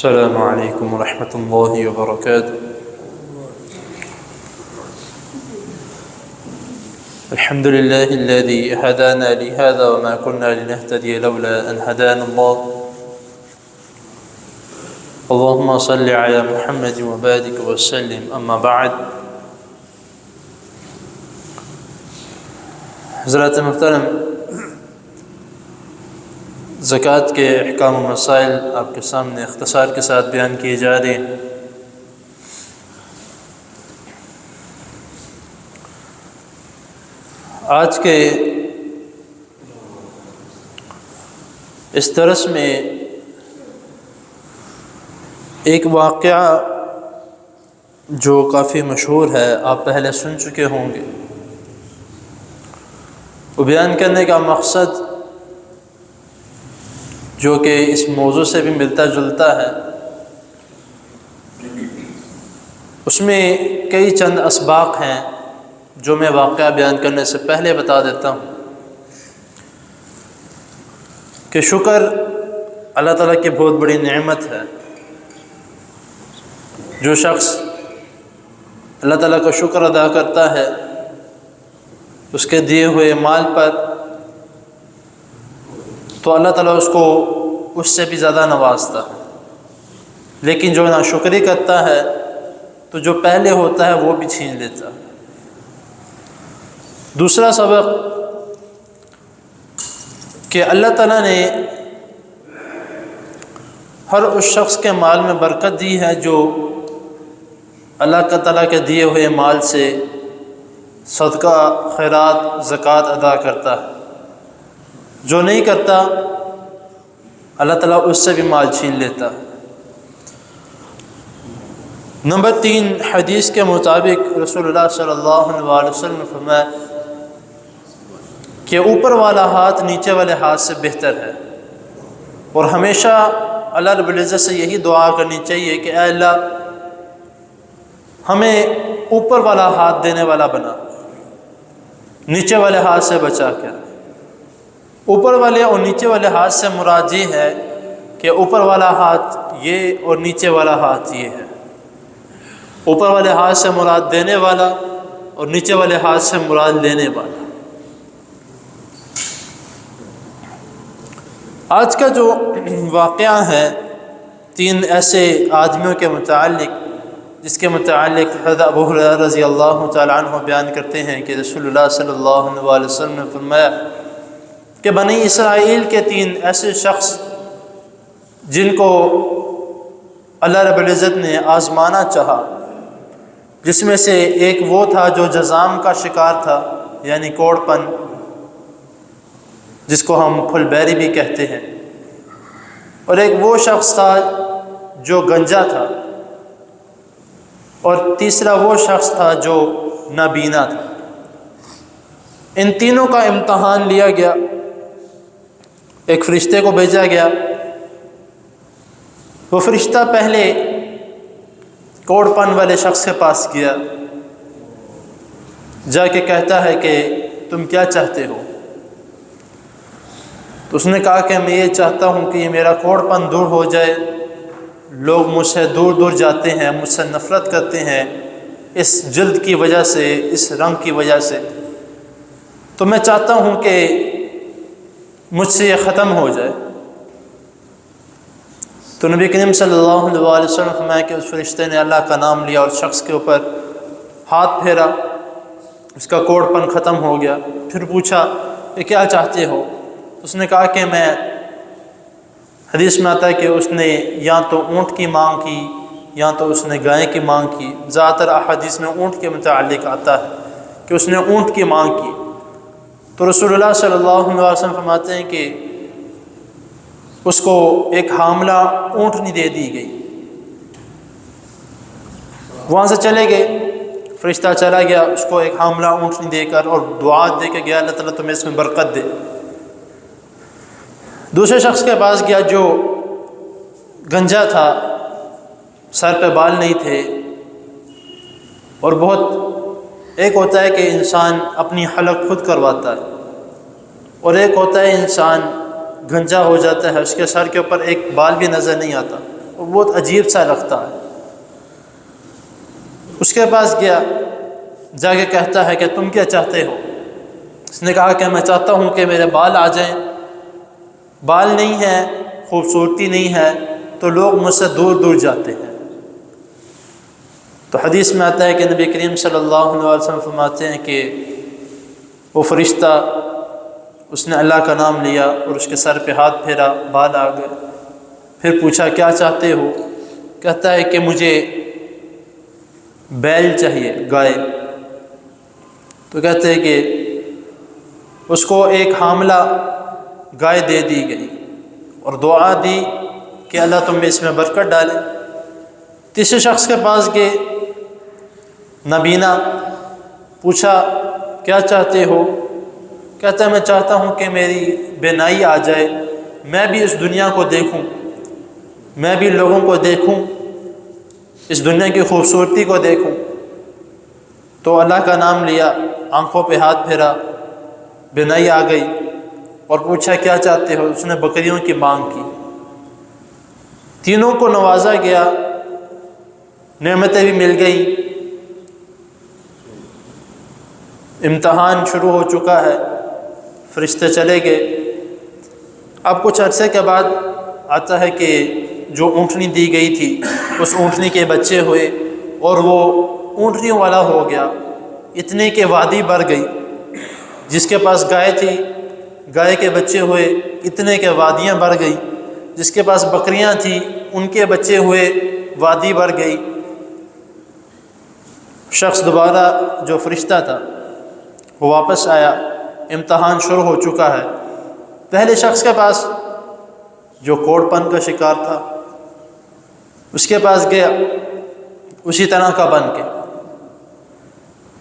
السلام علیکم ورحمۃ اللہ وبرکاتہ۔ الحمد للہ الذی ہدانا لہذا وما كنا لنهتدی لولا ان هدانا اللہ۔ اللہم صل علی محمد وبارک وسلم، اما بعد۔ حضرات محترم، زکوٰۃ کے احکام و مسائل آپ کے سامنے اختصار کے ساتھ بیان کیے جا رہے ہیں۔ آج کے اس درس میں ایک واقعہ جو کافی مشہور ہے، آپ پہلے سن چکے ہوں گے، وہ بیان کرنے کا مقصد جو کہ اس موضوع سے بھی ملتا جلتا ہے، اس میں کئی چند اسباق ہیں جو میں واقعہ بیان کرنے سے پہلے بتا دیتا ہوں کہ شکر اللہ تعالیٰ کی بہت بڑی نعمت ہے۔ جو شخص اللہ تعالیٰ کا شکر ادا کرتا ہے اس کے دیے ہوئے مال پر، تو اللہ تعالیٰ اس کو اس سے بھی زیادہ نوازتا ہے، لیکن جو ناشکری کرتا ہے تو جو پہلے ہوتا ہے وہ بھی چھین لیتا ہے۔ دوسرا سبق کہ اللہ تعالیٰ نے ہر اس شخص کے مال میں برکت دی ہے جو اللہ تعالیٰ کے دیے ہوئے مال سے صدقہ، خیرات، زکوٰۃ ادا کرتا ہے۔ جو نہیں کرتا اللہ تعالیٰ اس سے بھی مال چھین لیتا ہے۔ نمبر 3، حدیث کے مطابق رسول اللہ صلی اللہ علیہ وسلم نے فرمایا کہ اوپر والا ہاتھ نیچے والے ہاتھ سے بہتر ہے، اور ہمیشہ اللہ رب العزت سے یہی دعا کرنی چاہیے کہ اے اللہ ہمیں اوپر والا ہاتھ دینے والا بنا، نیچے والے ہاتھ سے بچا کر۔ اوپر والے اور نیچے والے ہاتھ سے مراد یہ ہے کہ اوپر والا ہاتھ یہ اور نیچے والا ہاتھ یہ ہے۔ اوپر والے ہاتھ سے مراد دینے والا اور نیچے والے ہاتھ سے مراد لینے والا۔ آج کا جو واقعہ ہے 3 ایسے آدمیوں کے متعلق، جس کے متعلق حضرت ابو ہریرہ رضی اللہ تعالیٰ عنہ بیان کرتے ہیں کہ رسول اللہ صلی اللہ علیہ وسلم نے فرمایا کہ بنی اسرائیل کے 3 ایسے شخص جن کو اللہ رب العزت نے آزمانا چاہا، جس میں سے ایک وہ تھا جو جذام کا شکار تھا، یعنی کوڑ پن، جس کو ہم پھل بیری بھی کہتے ہیں، اور ایک وہ شخص تھا جو گنجا تھا، اور تیسرا وہ شخص تھا جو نابینا تھا۔ ان تینوں کا امتحان لیا گیا، ایک فرشتے کو بھیجا گیا۔ وہ فرشتہ پہلے کوڑ پن والے شخص کے پاس گیا، جا کے کہتا ہے کہ تم کیا چاہتے ہو؟ تو اس نے کہا کہ میں یہ چاہتا ہوں کہ یہ میرا کوڑ پن دور ہو جائے، لوگ مجھ سے دور دور جاتے ہیں، مجھ سے نفرت کرتے ہیں اس جلد کی وجہ سے، اس رنگ کی وجہ سے، تو میں چاہتا ہوں کہ مجھ سے یہ ختم ہو جائے۔ تو نبی کریم صلی اللہ علیہ وسلم نے فرمایا کہ اس فرشتے نے اللہ کا نام لیا اور شخص کے اوپر ہاتھ پھیرا، اس کا کوڑ پن ختم ہو گیا۔ پھر پوچھا کہ کیا چاہتے ہو؟ اس نے کہا کہ میں، حدیث میں آتا ہے کہ اس نے یا تو اونٹ کی مانگ کی یا تو اس نے گائے کی مانگ کی۔ زیادہ تر احادیث میں اونٹ کے متعلق آتا ہے کہ اس نے اونٹ کی مانگ کی۔ تو رسول اللہ صلی اللہ علیہ وسلم فرماتے ہیں کہ اس کو ایک حاملہ اونٹنی دے دی گئی۔ وہاں سے چلے گئے، فرشتہ چلا گیا، اس کو ایک حاملہ اونٹنی دے کر اور دعا دے کے گیا، اللہ تعالیٰ تمہیں اس میں برکت دے۔ دوسرے شخص کے پاس گیا جو گنجا تھا، سر پہ بال نہیں تھے، اور بہت، ایک ہوتا ہے کہ انسان اپنی حلق خود کرواتا ہے، اور ایک ہوتا ہے انسان گنجا ہو جاتا ہے، اس کے سر کے اوپر ایک بال بھی نظر نہیں آتا، وہ بہت عجیب سا لگتا ہے۔ اس کے پاس گیا، جا کے کہتا ہے کہ تم کیا چاہتے ہو؟ اس نے کہا کہ میں چاہتا ہوں کہ میرے بال آ جائیں، بال نہیں ہے، خوبصورتی نہیں ہے، تو لوگ مجھ سے دور دور جاتے ہیں۔ تو حدیث میں آتا ہے کہ نبی کریم صلی اللہ علیہ وسلم فرماتے ہیں کہ وہ فرشتہ، اس نے اللہ کا نام لیا اور اس کے سر پہ ہاتھ پھیرا، بال آ گئے۔ پھر پوچھا کیا چاہتے ہو؟ کہتا ہے کہ مجھے بیل چاہیے، گائے۔ تو کہتے ہیں کہ اس کو ایک حاملہ گائے دے دی گئی اور دعا دی کہ اللہ تم اس میں برکت ڈالے۔ تیسرے شخص کے پاس گئے، نابینا، پوچھا کیا چاہتے ہو؟ کہتا ہے میں چاہتا ہوں کہ میری بینائی آ جائے، میں بھی اس دنیا کو دیکھوں، میں بھی لوگوں کو دیکھوں، اس دنیا کی خوبصورتی کو دیکھوں۔ تو اللہ کا نام لیا، آنکھوں پہ ہاتھ پھیرا، بینائی آ گئی، اور پوچھا کیا چاہتے ہو؟ اس نے بکریوں کی مانگ کی۔ تینوں کو نوازا گیا، نعمتیں بھی مل گئی، امتحان شروع ہو چکا ہے، فرشتے چلے گئے۔ اب کچھ عرصے کے بعد آتا ہے کہ جو اونٹنی دی گئی تھی اس اونٹنی کے بچے ہوئے، اور وہ اونٹنیوں والا ہو گیا، اتنے کہ وادی بھر گئی۔ جس کے پاس گائے تھی، گائے کے بچے ہوئے، اتنے کہ وادیاں بھر گئی۔ جس کے پاس بکریاں تھیں، ان کے بچے ہوئے، وادی بھر گئی۔ شخص دوبارہ جو فرشتہ تھا وہ واپس آیا، امتحان شروع ہو چکا ہے۔ پہلے شخص کے پاس جو کوڑ پن کا شکار تھا، اس کے پاس گیا اسی طرح کا بن کے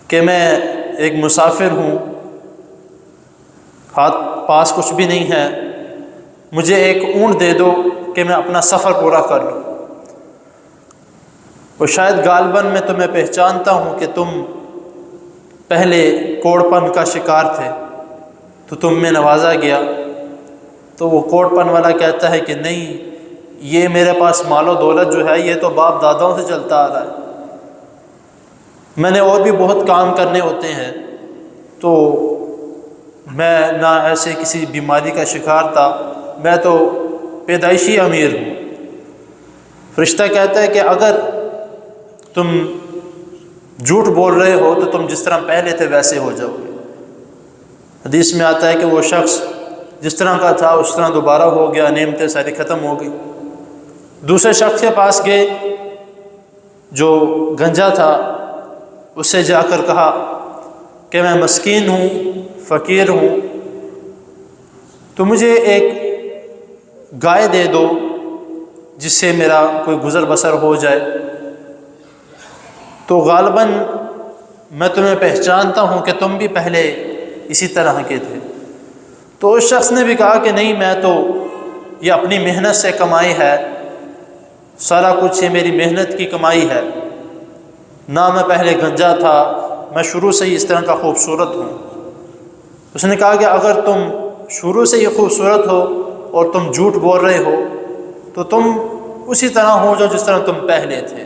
کہ میں ایک مسافر ہوں، ہاتھ پاس کچھ بھی نہیں ہے، مجھے ایک اونٹ دے دو کہ میں اپنا سفر پورا کر لوں۔ اور شاید غالباً میں تمہیں پہچانتا ہوں کہ تم پہلے کوڑ پن کا شکار تھے، تو تم میں نوازا گیا۔ تو وہ کوڑ پن والا کہتا ہے کہ نہیں، یہ میرے پاس مال و دولت جو ہے یہ تو باپ داداؤں سے چلتا آ رہا ہے، میں نے اور بھی بہت کام کرنے ہوتے ہیں، تو میں نہ ایسے کسی بیماری کا شکار تھا، میں تو پیدائشی امیر ہوں۔ فرشتہ کہتا ہے کہ اگر تم جھوٹ بول رہے ہو تو تم جس طرح پہلے تھے ویسے ہو جاؤ گے۔ حدیث میں آتا ہے کہ وہ شخص جس طرح کا تھا اس طرح دوبارہ ہو گیا، نعمتیں ساری ختم ہو گئی۔ دوسرے شخص کے پاس گئے جو گنجا تھا، اس سے جا کر کہا کہ میں مسکین ہوں، فقیر ہوں، تو مجھے ایک گائے دے دو جس سے میرا کوئی گزر بسر ہو جائے۔ تو غالباً میں تمہیں پہچانتا ہوں کہ تم بھی پہلے اسی طرح کے تھے۔ تو اس شخص نے بھی کہا کہ نہیں، میں تو یہ اپنی محنت سے کمائی ہے، سارا کچھ یہ میری محنت کی کمائی ہے، نہ میں پہلے گنجا تھا، میں شروع سے ہی اس طرح کا خوبصورت ہوں۔ اس نے کہا کہ اگر تم شروع سے ہی خوبصورت ہو اور تم جھوٹ بول رہے ہو تو تم اسی طرح ہو جو جس طرح تم پہلے تھے۔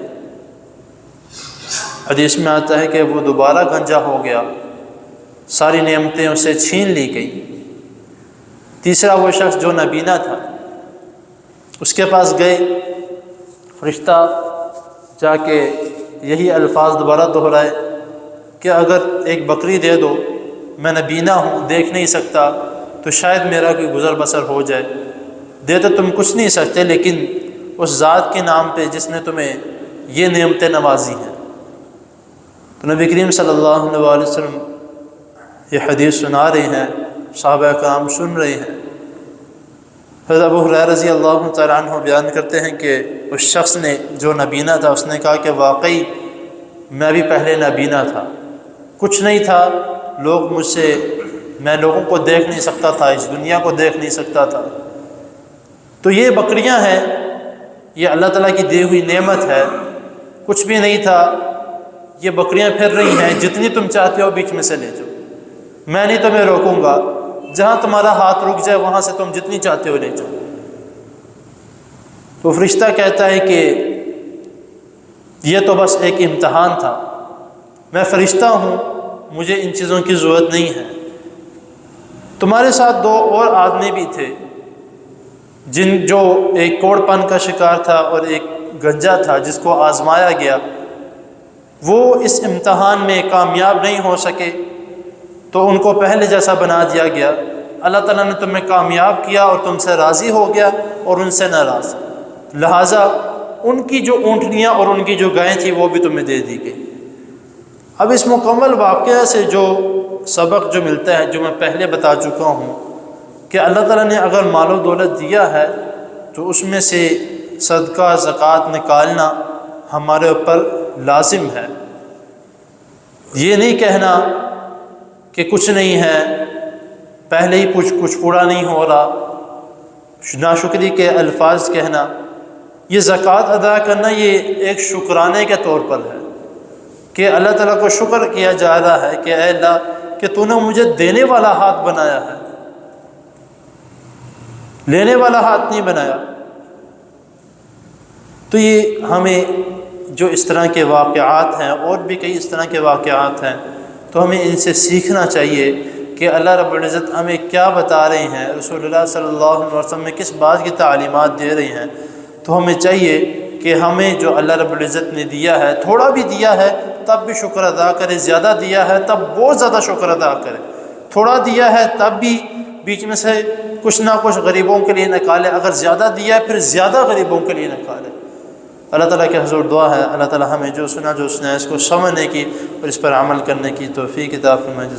حدیث میں آتا ہے کہ وہ دوبارہ گنجا ہو گیا، ساری نعمتیں اسے چھین لی گئی۔ تیسرا وہ شخص جو نابینا تھا، اس کے پاس گئے، فرشتہ جا کے یہی الفاظ دوبارہ دہرائے کہ اگر ایک بکری دے دو، میں نابینا ہوں، دیکھ نہیں سکتا، تو شاید میرا کوئی گزر بسر ہو جائے۔ دے تو تم کچھ نہیں سکتے، لیکن اس ذات کے نام پہ جس نے تمہیں یہ نعمتیں نوازی ہیں۔ تو نبی کریم صلی اللہ علیہ وسلم یہ حدیث سنا رہے ہیں، صحابہ کرام سن رہے ہیں۔ حضرت ابو ہریرہ رضی اللہ تعالیٰ عنہ بیان کرتے ہیں کہ اس شخص نے جو نابینا تھا، اس نے کہا کہ واقعی میں بھی پہلے نابینا تھا، کچھ نہیں تھا، میں لوگوں کو دیکھ نہیں سکتا تھا، اس دنیا کو دیکھ نہیں سکتا تھا۔ تو یہ بکریاں ہیں، یہ اللہ تعالیٰ کی دی ہوئی نعمت ہے، کچھ بھی نہیں تھا، یہ بکریاں پھر رہی ہیں، جتنی تم چاہتے ہو بیچ میں سے لے جاؤ، میں نہیں تمہیں روکوں گا، جہاں تمہارا ہاتھ رک جائے وہاں سے تم جتنی چاہتے ہو لے جاؤ۔ تو فرشتہ کہتا ہے کہ یہ تو بس ایک امتحان تھا، میں فرشتہ ہوں، مجھے ان چیزوں کی ضرورت نہیں ہے۔ تمہارے ساتھ 2 اور آدمی بھی تھے جو ایک کوڑ پن کا شکار تھا اور ایک گنجا تھا جس کو آزمایا گیا، وہ اس امتحان میں کامیاب نہیں ہو سکے تو ان کو پہلے جیسا بنا دیا گیا۔ اللہ تعالیٰ نے تمہیں کامیاب کیا اور تم سے راضی ہو گیا اور ان سے ناراض، لہٰذا ان کی جو اونٹنیاں اور ان کی جو گائیں تھیں وہ بھی تمہیں دے دی گئی۔ اب اس مکمل واقعہ سے جو سبق جو ملتا ہے، جو میں پہلے بتا چکا ہوں کہ اللہ تعالیٰ نے اگر مال و دولت دیا ہے تو اس میں سے صدقہ زکوٰۃ نکالنا ہمارے اوپر لازم ہے۔ یہ نہیں کہنا کہ کچھ نہیں ہے، پہلے ہی کچھ پورا نہیں ہو رہا، ناشکری کے الفاظ کہنا، یہ زکوٰۃ ادا کرنا یہ ایک شکرانے کے طور پر ہے کہ اللہ تعالیٰ کو شکر کیا جا رہا ہے کہ اے اللہ کہ تو نے مجھے دینے والا ہاتھ بنایا ہے، لینے والا ہاتھ نہیں بنایا۔ تو یہ ہمیں جو اس طرح کے واقعات ہیں اور بھی کئی اس طرح کے واقعات ہیں تو ہمیں ان سے سیکھنا چاہیے کہ اللہ رب العزت ہمیں کیا بتا رہے ہیں، رسول اللہ صلی اللہ علیہ وسلم میں کس بات کی تعلیمات دے رہے ہیں۔ تو ہمیں چاہیے کہ ہمیں جو اللہ رب العزت نے دیا ہے، تھوڑا بھی دیا ہے تب بھی شکر ادا کرے، زیادہ دیا ہے تب بہت زیادہ شکر ادا کرے، تھوڑا دیا ہے تب بھی بیچ میں سے کچھ نہ کچھ غریبوں کے لیے نکالے، اگر زیادہ دیا ہے پھر زیادہ غریبوں کے لیے نکالے۔ اللہ تعالیٰ کے حضور دعا ہے اللہ تعالیٰ ہمیں جو سنا جو سنا ہے اس کو سمجھنے کی اور اس پر عمل کرنے کی توفیق عطا فرمائے۔